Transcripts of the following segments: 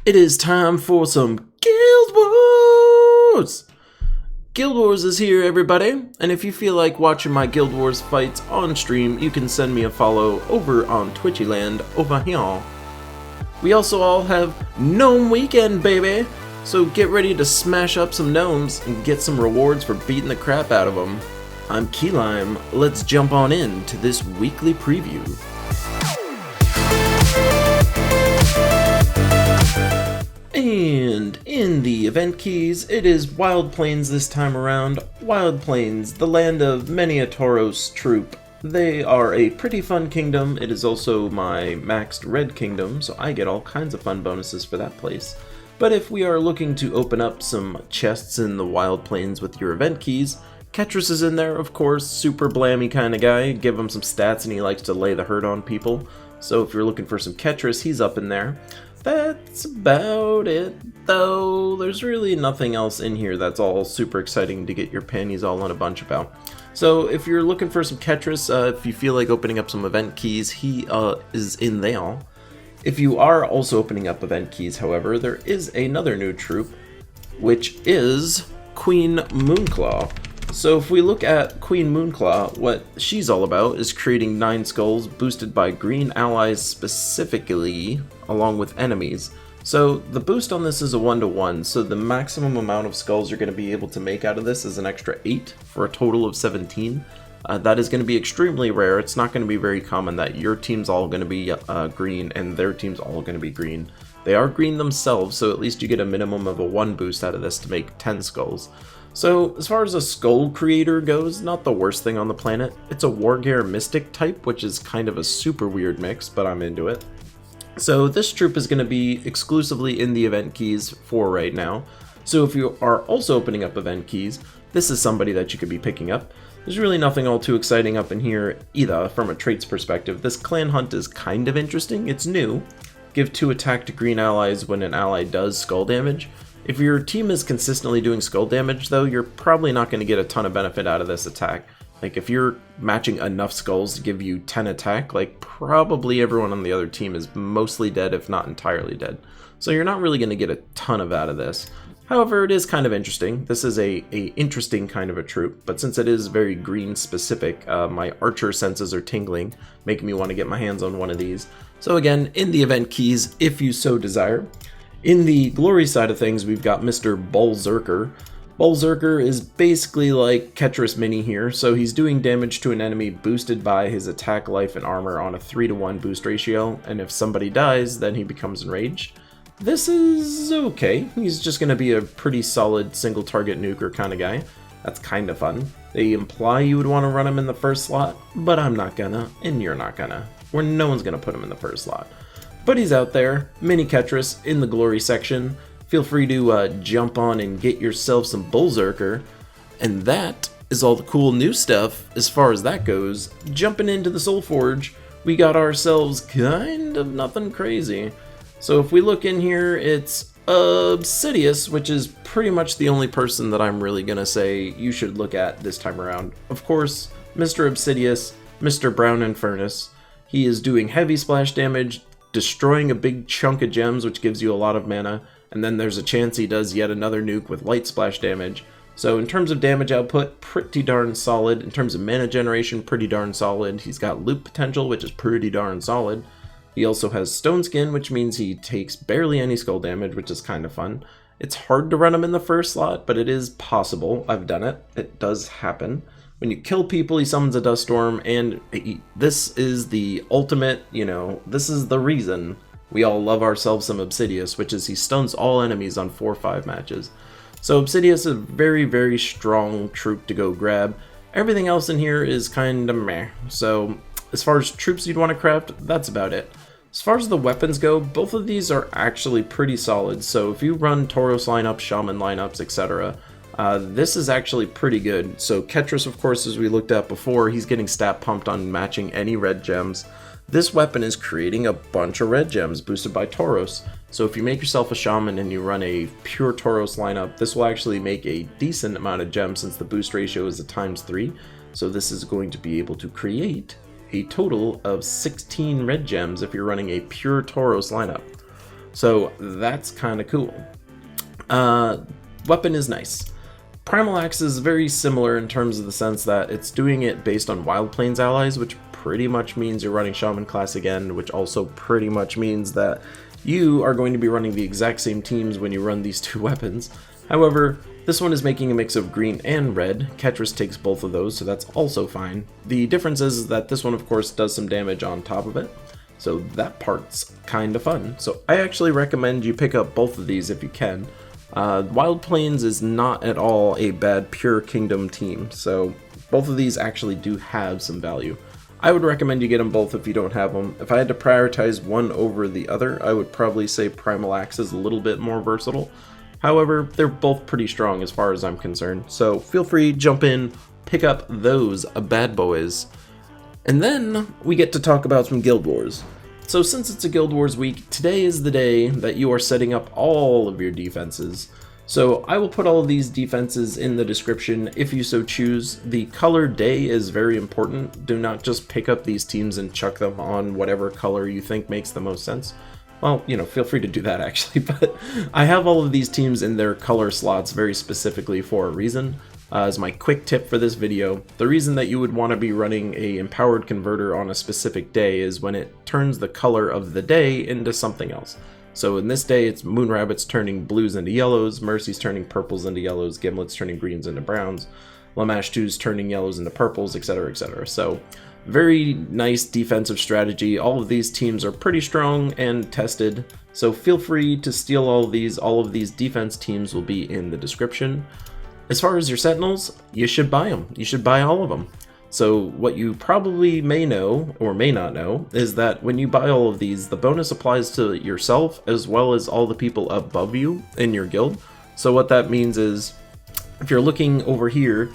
It is time for some Guild Wars! Guild Wars is here, everybody, and if you feel like watching my Guild Wars fights on stream, you can send me a follow over on Twitchyland over here. We also all have Gnome Weekend, baby! So get ready to smash up some gnomes and get some rewards for beating the crap out of them. I'm Keylime. Let's jump on in to this weekly preview. And in the event keys, it is Wild Plains this time around. Wild Plains, the land of many a Tauros troop. They are a pretty fun kingdom. It is also my maxed red kingdom, so I get all kinds of fun bonuses for that place. But if we are looking to open up some chests in the Wild Plains with your event keys, Ketris is in there, of course, super blammy kind of guy. Give him some stats and he likes to lay the hurt on people. So if you're looking for some Ketris, he's up in there. That's about it, though. There's really nothing else in here that's all super exciting to get your panties all in a bunch about. So if you're looking for some Ketris, if you feel like opening up some event keys, he is in there. If you are also opening up event keys, however, there is another new troop, which is Queen Moonclaw. So if we look at Queen Moonclaw, what she's all about is creating 9 skulls boosted by green allies specifically, along with enemies. So the boost on this is a 1-to-1, so the maximum amount of skulls you're going to be able to make out of this is an extra 8 for a total of 17. That is going to be extremely rare. It's not going to be very common that your team's all going to be green and their team's all going to be green. They are green themselves, so at least you get a minimum of a 1 boost out of this to make 10 skulls. So, as far as a skull creator goes, not the worst thing on the planet. It's a Wargear Mystic type, which is kind of a super weird mix, but I'm into it. So this troop is going to be exclusively in the event keys for right now. So if you are also opening up event keys, this is somebody that you could be picking up. There's really nothing all too exciting up in here either from a traits perspective. This clan hunt is kind of interesting. It's new. Give 2 attack to green allies when an ally does skull damage. If your team is consistently doing skull damage, though, you're probably not going to get a ton of benefit out of this attack. Like, if you're matching enough skulls to give you 10 attack, like, probably everyone on the other team is mostly dead, if not entirely dead. So you're not really going to get a ton of out of this. However, it is kind of interesting. This is a interesting kind of a troop, but since it is very green specific, my archer senses are tingling, making me want to get my hands on one of these. So again, in the event keys, if you so desire. In the glory side of things, we've got Mr. Bullzerker. Bullzerker is basically like Ketris Mini here, so he's doing damage to an enemy boosted by his attack, life, and armor on a 3-to-1 boost ratio, and if somebody dies, then he becomes enraged. This is okay. He's just going to be a pretty solid single target nuker kind of guy. That's kind of fun. They imply you would want to run him in the first slot, but I'm not gonna, and you're not gonna. No one's gonna put him in the first slot. But he's out there, Mini Ketris, in the glory section. Feel free to jump on and get yourself some Bullzerker. And that is all the cool new stuff as far as that goes. Jumping into the Soul Forge, we got ourselves kind of nothing crazy. So if we look in here, it's Obsidious, which is pretty much the only person that I'm really gonna say you should look at this time around. Of course, Mr. Obsidious, Mr. Brown and Furnace. He is doing heavy splash damage, destroying a big chunk of gems, which gives you a lot of mana, and then there's a chance he does yet another nuke with light splash damage. So in terms of damage output, pretty darn solid. In terms of mana generation, pretty darn solid. He's got loop potential, which is pretty darn solid. He also has stone skin, which means he takes barely any skull damage, which is kind of fun. It's hard to run him in the first slot, but it is possible. I've done it. It does happen. When you kill people, he summons a dust storm, and this is the ultimate, this is the reason we all love ourselves some Obsidious, which is he stuns all enemies on 4-5 matches. So Obsidious is a very, very strong troop to go grab. Everything else in here is kind of meh. So as far as troops you'd want to craft, that's about it. As far as the weapons go, both of these are actually pretty solid. So if you run Tauros lineups, Shaman lineups, etc., this is actually pretty good. So Ketris, of course, as we looked at before, he's getting stat pumped on matching any red gems. This weapon is creating a bunch of red gems boosted by Tauros. So if you make yourself a Shaman and you run a pure Tauros lineup, this will actually make a decent amount of gems since the boost ratio is a ×3. So this is going to be able to create a total of 16 red gems if you're running a pure Tauros lineup. So that's kind of cool. Weapon is nice. Primal Axe is very similar in terms of the sense that it's doing it based on Wild Plains allies, which pretty much means you're running Shaman class again, which also pretty much means that you are going to be running the exact same teams when you run these two weapons. However, this one is making a mix of green and red. Ketris takes both of those, so that's also fine. The difference is that this one, of course, does some damage on top of it, so that part's kind of fun. So I actually recommend you pick up both of these if you can. Wild Plains is not at all a bad pure kingdom team, so both of these actually do have some value. I would recommend you get them both if you don't have them. If I had to prioritize one over the other, I would probably say Primal Axe is a little bit more versatile. However, they're both pretty strong as far as I'm concerned, so feel free, jump in, pick up those bad boys. And then we get to talk about some Guild Wars. So since it's a Guild Wars week, today is the day that you are setting up all of your defenses. So I will put all of these defenses in the description if you so choose. The color day is very important. Do not just pick up these teams and chuck them on whatever color you think makes the most sense. Well, you know, feel free to do that actually, but I have all of these teams in their color slots very specifically for a reason. As my quick tip for this video, the reason that you would want to be running a empowered converter on a specific day is when it turns the color of the day into something else. So in this day, it's Moonrabbit's turning blues into yellows, Mercy's turning purples into yellows, Gimlet's turning greens into browns, Lamash 2's turning yellows into purples, etc, etc. So very nice defensive strategy. All of these teams are pretty strong and tested, so feel free to steal all of these. All of these defense teams will be in the description. As far as your Sentinels, you should buy them. You should buy all of them. So what you probably may know, or may not know, is that when you buy all of these, the bonus applies to yourself as well as all the people above you in your guild. So what that means is, if you're looking over here,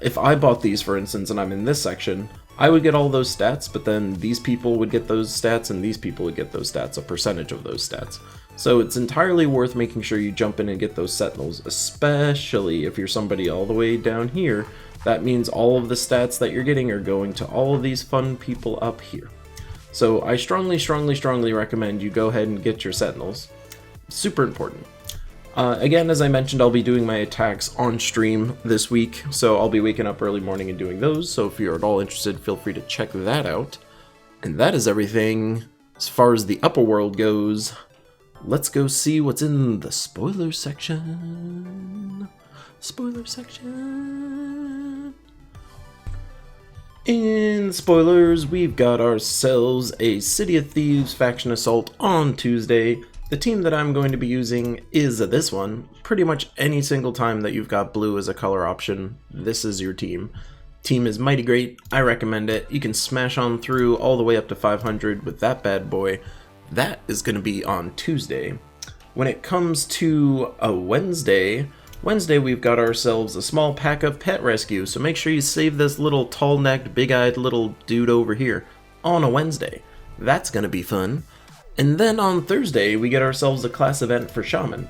if I bought these, for instance, and I'm in this section, I would get all those stats, but then these people would get those stats, and these people would get those stats, a percentage of those stats. So it's entirely worth making sure you jump in and get those Sentinels, especially if you're somebody all the way down here. That means all of the stats that you're getting are going to all of these fun people up here. So I strongly, strongly, strongly recommend you go ahead and get your Sentinels. Super important. Again, as I mentioned, I'll be doing my attacks on stream this week, so I'll be waking up early morning and doing those, so if you're at all interested, feel free to check that out. And that is everything as far as the upper world goes. Let's go see what's in the spoiler section. Spoiler section. In spoilers, we've got ourselves a City of Thieves faction assault on Tuesday. The team that I'm going to be using is this one. Pretty much any single time that you've got blue as a color option, this is your team. Team is mighty great. I recommend it. You can smash on through all the way up to 500 with that bad boy. That is going to be on Tuesday. When it comes to a Wednesday, we've got ourselves a small pack of pet rescue, so make sure you save this little tall-necked, big-eyed little dude over here on a Wednesday. That's going to be fun. And then on Thursday, we get ourselves a class event for Shaman.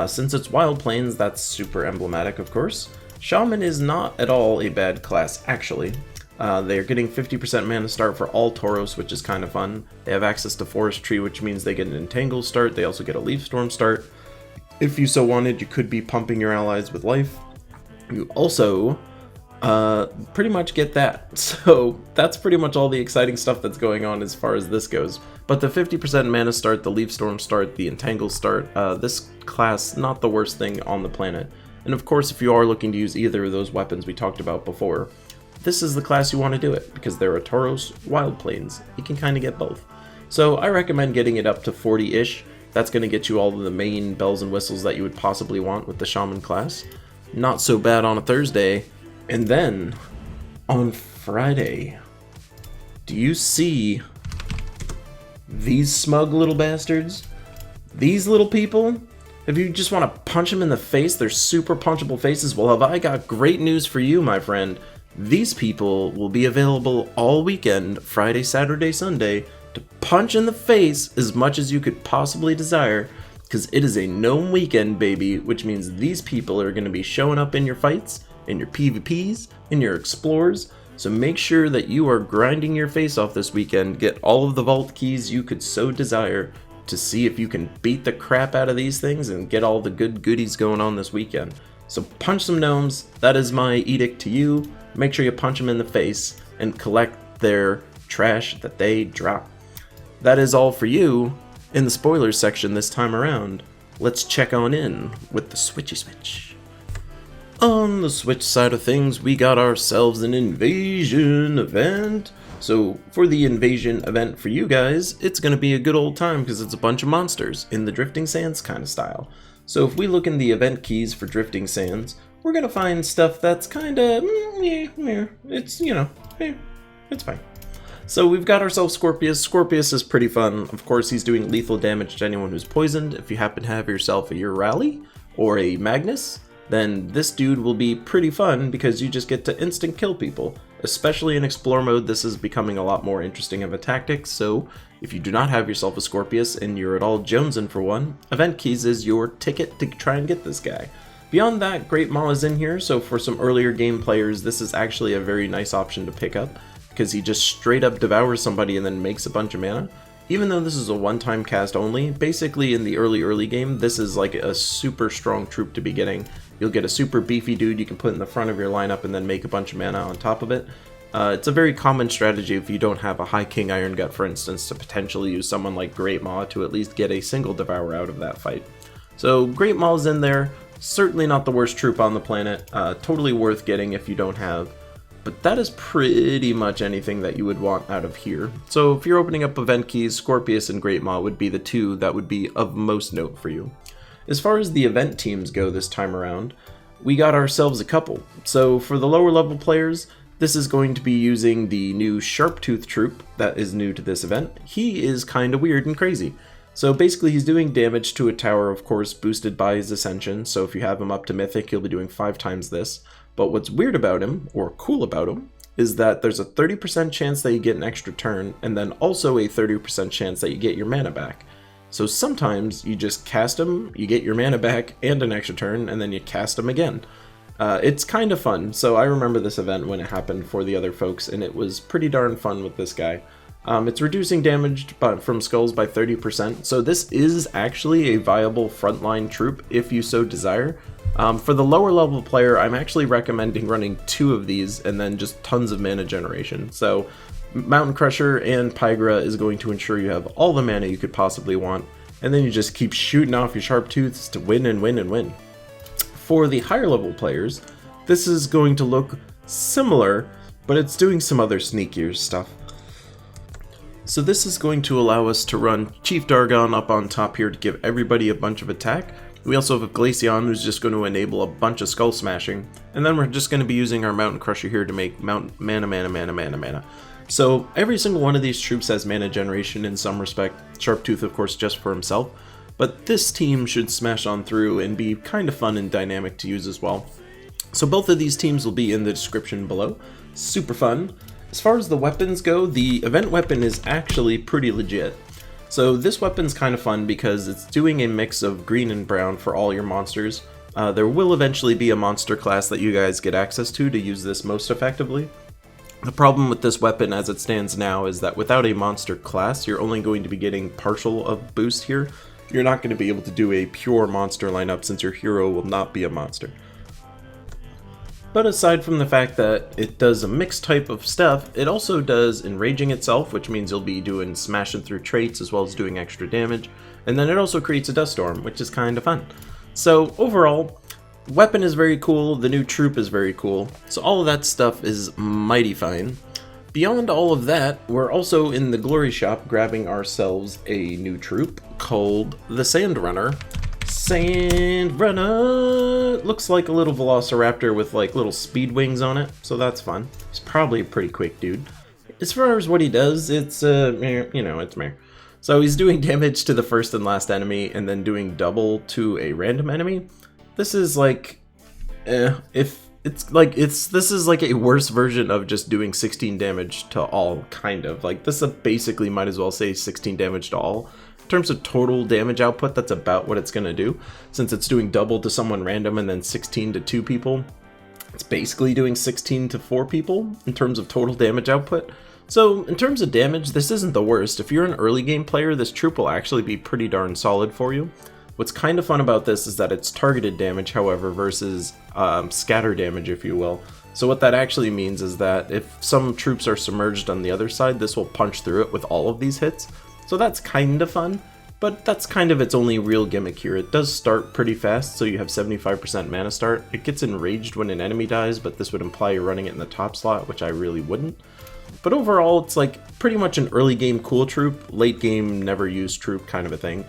Since it's Wild Plains, that's super emblematic, of course. Shaman is not at all a bad class, actually. They're getting 50% mana start for all Tauros, which is kind of fun. They have access to Forestry, which means they get an Entangle start. They also get a Leaf Storm start. If you so wanted, you could be pumping your allies with life. You also pretty much get that. So that's pretty much all the exciting stuff that's going on as far as this goes. But the 50% mana start, the Leaf Storm start, the Entangle start, this class, not the worst thing on the planet. And of course, if you are looking to use either of those weapons we talked about before, this is the class you want to do it, because they're a Tauros Wild Plains. You can kind of get both. So I recommend getting it up to 40-ish. That's going to get you all of the main bells and whistles that you would possibly want with the Shaman class. Not so bad on a Thursday. And then, on Friday, do you see these smug little bastards? These little people? If you just want to punch them in the face, they're super punchable faces. Well, have I got great news for you, my friend. These people will be available all weekend, Friday, Saturday, Sunday, to punch in the face as much as you could possibly desire, because it is a Gnome weekend, baby, which means these people are going to be showing up in your fights, in your PvPs, in your explores, so make sure that you are grinding your face off this weekend, get all of the vault keys you could so desire, to see if you can beat the crap out of these things and get all the good goodies going on this weekend. So punch some gnomes, that is my edict to you. Make sure you punch them in the face and collect their trash that they drop. That is all for you in the spoilers section this time around. Let's check on in with the Switchy Switch. On the Switch side of things, we got ourselves an invasion event. So for the invasion event for you guys, it's going to be a good old time because it's a bunch of monsters in the Drifting Sands kind of style. So if we look in the event keys for Drifting Sands, we're going to find stuff that's kind of, it's, it's fine. So we've got ourselves Scorpius. Scorpius is pretty fun. Of course, he's doing lethal damage to anyone who's poisoned. If you happen to have yourself a Urali or a Magnus, then this dude will be pretty fun because you just get to instant kill people. Especially in Explore mode, this is becoming a lot more interesting of a tactic, so if you do not have yourself a Scorpius and you're at all jonesing for one, Event Keys is your ticket to try and get this guy. Beyond that, Great Maw is in here, so for some earlier game players, this is actually a very nice option to pick up, because he just straight up devours somebody and then makes a bunch of mana. Even though this is a one-time cast only, basically in the early game, this is like a super strong troop to be getting. You'll get a super beefy dude you can put in the front of your lineup and then make a bunch of mana on top of it. It's a very common strategy if you don't have a high King Iron Gut, for instance, to potentially use someone like Great Maw to at least get a single Devour out of that fight. So Great Maw's in there, certainly not the worst troop on the planet, totally worth getting if you don't have. But that is pretty much anything that you would want out of here. So if you're opening up event keys, Scorpius and Great Maw would be the two that would be of most note for you. As far as the event teams go this time around, we got ourselves a couple. So for the lower level players, this is going to be using the new Sharptooth troop that is new to this event. He is kind of weird and crazy. So basically he's doing damage to a tower, of course, boosted by his Ascension. So if you have him up to Mythic, he'll be doing 5 times this. But what's weird about him, or cool about him, is that there's a 30% chance that you get an extra turn, and then also a 30% chance that you get your mana back. So sometimes you just cast him, you get your mana back and an extra turn, and then you cast him again. It's kind of fun. So I remember this event when it happened for the other folks, and it was pretty darn fun with this guy. It's reducing damage from skulls by 30%, so this is actually a viable frontline troop if you so desire. For the lower level player, I'm actually recommending running 2 of these and then just tons of mana generation. So Mountain Crusher and Pygra is going to ensure you have all the mana you could possibly want, and then you just keep shooting off your Sharptooths to win and win and win. For the higher level players, this is going to look similar, but it's doing some other sneakier stuff. So this is going to allow us to run Chief Dargon up on top here to give everybody a bunch of attack. We also have a Glaceon who's just going to enable a bunch of skull smashing, and then we're just going to be using our Mountain Crusher here to make mana. So every single one of these troops has mana generation in some respect, Sharptooth of course just for himself, but this team should smash on through and be kind of fun and dynamic to use as well. So both of these teams will be in the description below. Super fun. As far as the weapons go, the event weapon is actually pretty legit. So this weapon's kind of fun because it's doing a mix of green and brown for all your monsters. There will eventually be a monster class that you guys get access to use this most effectively. The problem with this weapon as it stands now is that without a monster class, you're only going to be getting partial of boost here. You're not going to be able to do a pure monster lineup since your hero will not be a monster. But aside from the fact that it does a mixed type of stuff, it also does enraging itself, which means you'll be doing smashing through traits as well as doing extra damage. And then it also creates a dust storm, which is kind of fun. So overall, weapon is very cool, the new troop is very cool, so all of that stuff is mighty fine. Beyond all of that, we're also in the Glory Shop grabbing ourselves a new troop called the Sandrunner. Sandrunner! Looks like a little velociraptor with like little speed wings on it, so that's fun. He's probably a pretty quick dude. As far as what he does, it's it's meh. So he's doing damage to the first and last enemy and then doing double to a random enemy. This is like this is like a worse version of just doing 16 damage to all, kind of. Like this basically might as well say 16 damage to all. In terms of total damage output, that's about what it's gonna do. Since it's doing double to someone random and then 16 to 2 people, it's basically doing 16 to 4 people in terms of total damage output. So in terms of damage, this isn't the worst. If you're an early game player, this troop will actually be pretty darn solid for you. What's kind of fun about this is that it's targeted damage, however, versus scatter damage, if you will. So what that actually means is that if some troops are submerged on the other side, this will punch through it with all of these hits. So that's kind of fun, but that's kind of its only real gimmick here. It does start pretty fast, so you have 75% mana start. It gets enraged when an enemy dies, but this would imply you're running it in the top slot, which I really wouldn't. But overall, it's like pretty much an early game cool troop, late game never used troop kind of a thing.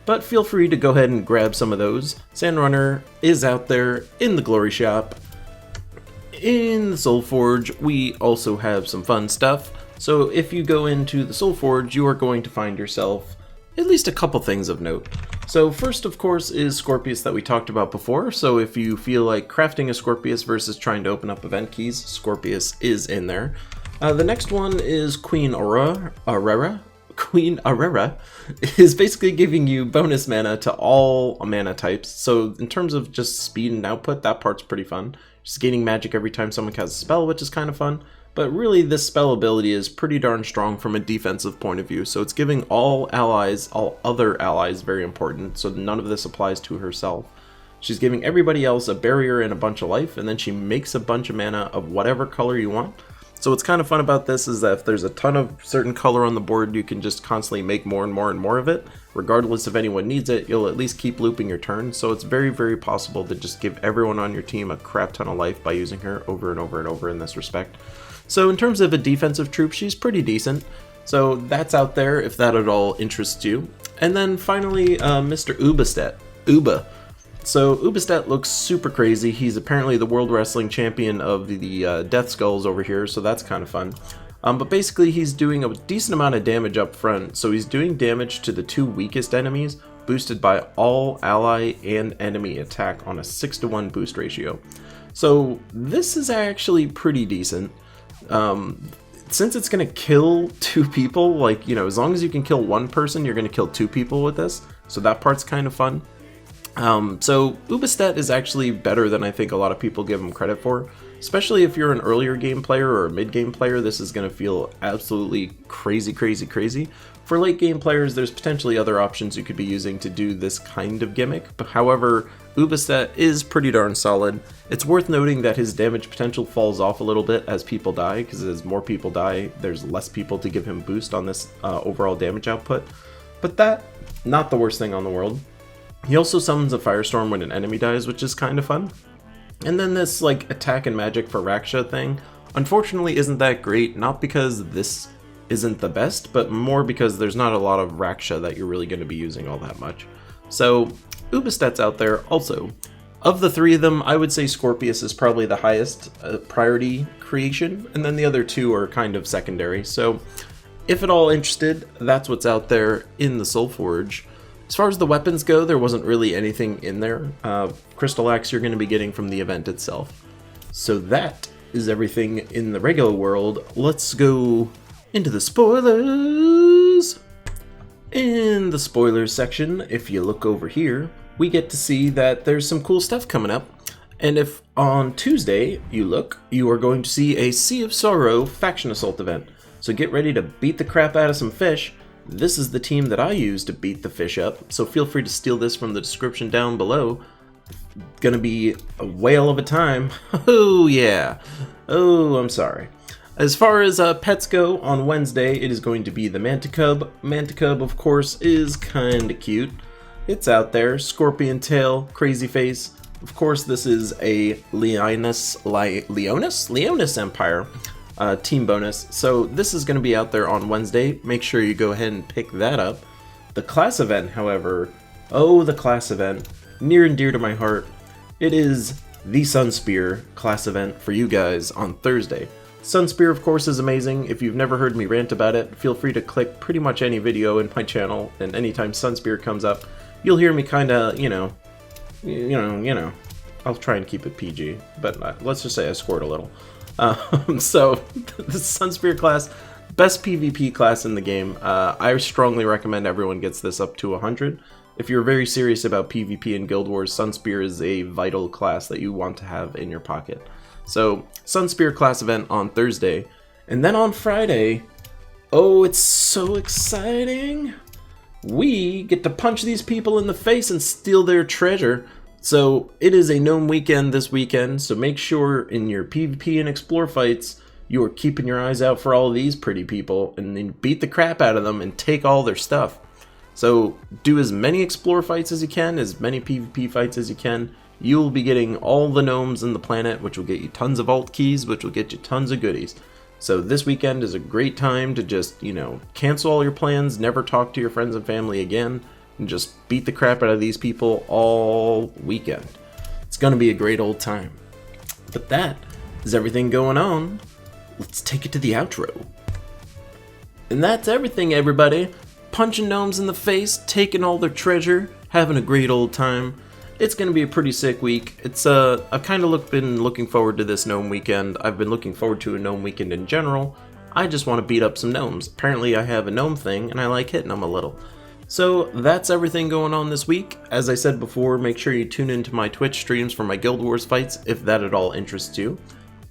But feel free to go ahead and grab some of those. Sandrunner is out there in the Glory Shop. In the Soul Forge, we also have some fun stuff. So if you go into the Soul Forge, you are going to find yourself at least a couple things of note. So first, of course, is Scorpius that we talked about before. So if you feel like crafting a Scorpius versus trying to open up event keys, Scorpius is in there. The next one is Queen Aurora. Queen Aurora is basically giving you bonus mana to all mana types. So in terms of just speed and output, that part's pretty fun. Just gaining magic every time someone casts a spell, which is kind of fun. But really, this spell ability is pretty darn strong from a defensive point of view. So it's giving all allies, all other allies, very important. So none of this applies to herself. She's giving everybody else a barrier and a bunch of life, and then she makes a bunch of mana of whatever color you want. So what's kind of fun about this is that if there's a ton of certain color on the board, you can just constantly make more and more and more of it. Regardless if anyone needs it, you'll at least keep looping your turn. So it's very, very possible to just give everyone on your team a crap ton of life by using her over and over and over in this respect. So in terms of a defensive troop, she's pretty decent. So that's out there if that at all interests you. And then finally, Mr. Ubastet. Uba. So Ubastet looks super crazy. He's apparently the World Wrestling Champion of the Death Skulls over here, so that's kind of fun. But basically he's doing a decent amount of damage up front. So he's doing damage to the two weakest enemies, boosted by all ally and enemy attack on a 6-to-1 boost ratio. So this is actually pretty decent. Since it's going to kill two people, like, you know, as long as you can kill one person, you're going to kill two people with this. So that part's kind of fun. So Ubastet is actually better than I think a lot of people give him credit for. Especially if you're an earlier game player or a mid-game player, this is going to feel absolutely crazy, crazy, crazy. For late game players, there's potentially other options you could be using to do this kind of gimmick. But however, Ubastet is pretty darn solid. It's worth noting that his damage potential falls off a little bit as people die, because as more people die, there's less people to give him boost on this overall damage output. But that, not the worst thing on the world. He also summons a Firestorm when an enemy dies, which is kind of fun. And then this like attack and magic for Raksha thing, unfortunately isn't that great, not because this isn't the best, but more because there's not a lot of Raksha that you're really going to be using all that much. So Ubastet's out there also. Of the three of them, I would say Scorpius is probably the highest priority creation, and then the other two are kind of secondary. So if at all interested, that's what's out there in the Soul Forge. As far as the weapons go, there wasn't really anything in there. Crystal Axe you're going to be getting from the event itself. So that is everything in the regular world. Let's go into the spoilers. In the spoilers section, if you look over here, we get to see that there's some cool stuff coming up. And if on Tuesday you look, you are going to see a Sea of Sorrow faction assault event. So get ready to beat the crap out of some fish. This is the team that I use to beat the fish up, so feel free to steal this from the description down below. Gonna be a whale of a time. Oh yeah. Oh, I'm sorry. As far as pets go, on Wednesday it is going to be the Manticub. Manticub, of course, is kinda cute. It's out there. Scorpion tail, crazy face. Of course, this is a Leonis Empire. Team bonus. So this is going to be out there on Wednesday. Make sure you go ahead and pick that up. The class event, however, oh, the class event, near and dear to my heart. It is the Sunspear class event for you guys on Thursday. Sunspear, of course, is amazing. If you've never heard me rant about it, feel free to click pretty much any video in my channel, and anytime Sunspear comes up, you'll hear me kind of, you know, I'll try and keep it PG, but let's just say I scored a little. So the Sunspear class, best PvP class in the game. I strongly recommend everyone gets this up to 100. If you're very serious about PvP and Guild Wars, Sunspear is a vital class that you want to have in your pocket. So Sunspear class event on Thursday. And then on Friday, oh, it's so exciting! We get to punch these people in the face and steal their treasure. So it is a gnome weekend this weekend, so make sure in your PvP and explore fights, you are keeping your eyes out for all of these pretty people, and then beat the crap out of them and take all their stuff. So do as many explore fights as you can, as many PvP fights as you can. You will be getting all the gnomes in the planet, which will get you tons of alt keys, which will get you tons of goodies. So this weekend is a great time to just, cancel all your plans, never talk to your friends and family again, and just beat the crap out of these people all weekend. It's going to be a great old time. But that is everything going on. Let's take it to the outro. And that's everything, everybody. Punching gnomes in the face, taking all their treasure, having a great old time. It's going to be a pretty sick week. I've kind of been looking forward to this gnome weekend. I've been looking forward to a gnome weekend in general. I just want to beat up some gnomes. Apparently I have a gnome thing, and I like hitting them a little. So that's everythime going on this week. As I said before, make sure you tune into my Twitch streams for my Guild Wars fights, if that at all interests you.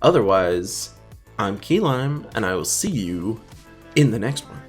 Otherwise, I'm Keylime, and I will see you in the next one.